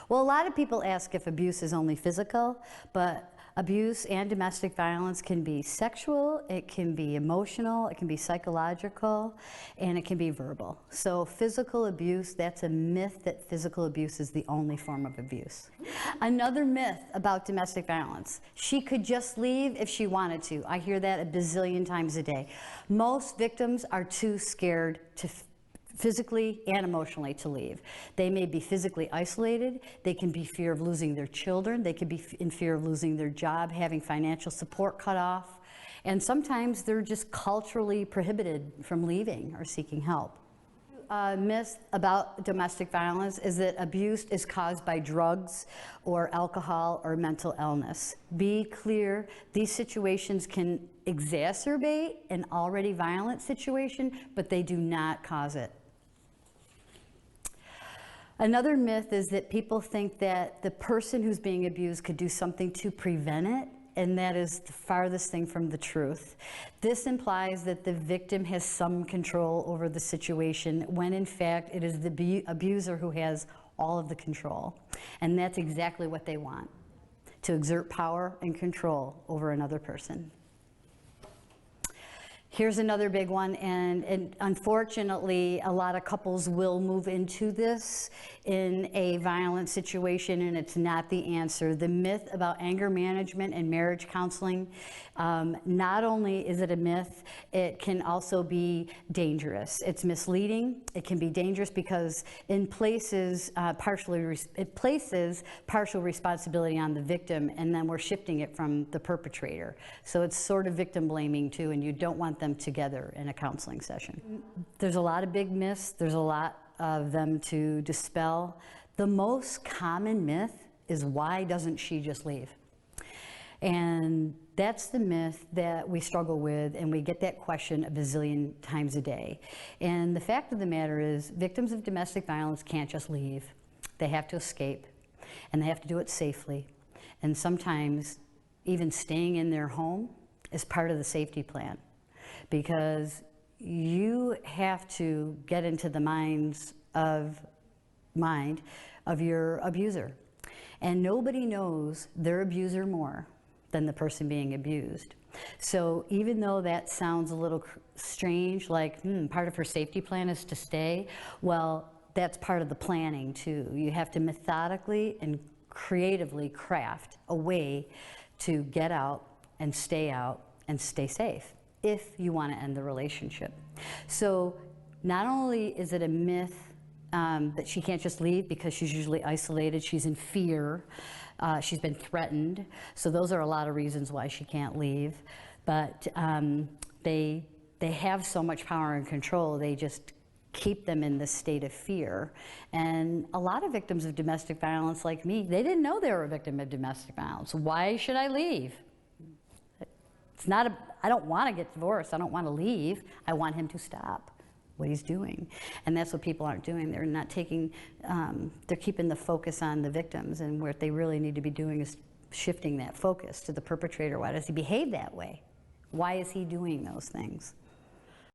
Well, a lot of people ask if abuse is only physical, but abuse and domestic violence can be sexual, it can be emotional, it can be psychological, and it can be verbal. So physical abuse, that's a myth that physical abuse is the only form of abuse. Another myth about domestic violence, she could just leave if she wanted to. I hear that a bazillion times a day. Most victims are too scared to physically and emotionally to leave. They may be physically isolated, they can be fear of losing their children, they could be in fear of losing their job, having financial support cut off, and sometimes they're just culturally prohibited from leaving or seeking help. Myth about domestic violence is that abuse is caused by drugs or alcohol or mental illness. Be clear, these situations can exacerbate an already violent situation, but they do not cause it. Another myth is that people think that the person who's being abused could do something to prevent it, and that is the farthest thing from the truth. This implies that the victim has some control over the situation, when in fact it is the abuser who has all of the control. And that's exactly what they want, to exert power and control over another person. Here's another big one, and unfortunately, a lot of couples will move into this in a violent situation, and it's not the answer. The myth about anger management and marriage counseling, not only is it a myth, it can also be dangerous. It's misleading. It can be dangerous because it places partial responsibility on the victim, and then we're shifting it from the perpetrator. So it's sort of victim blaming too, and you don't want them together in a counseling session. There's a lot of big myths. There's a lot of them to dispel. The most common myth is, why doesn't she just leave? And that's the myth that we struggle with, and we get that question a bazillion times a day. And the fact of the matter is, victims of domestic violence can't just leave. They have to escape, and they have to do it safely. And sometimes even staying in their home is part of the safety plan, because you have to get into the mind of your abuser. And nobody knows their abuser more than the person being abused. So even though that sounds a little strange, like part of her safety plan is to stay, well, that's part of the planning too. You have to methodically and creatively craft a way to get out and stay safe if you want to end the relationship. So not only is it a myth that she can't just leave because she's usually isolated, she's in fear, she's been threatened, so those are a lot of reasons why she can't leave, but they have so much power and control, they just keep them in this state of fear. And a lot of victims of domestic violence like me, they didn't know they were a victim of domestic violence. Why should I leave? It's not I don't want to get divorced, I don't want to leave, I want him to stop what he's doing. And that's what people aren't doing. They're not taking, they're keeping the focus on the victims, and what they really need to be doing is shifting that focus to the perpetrator. Why does he behave that way? Why is he doing those things?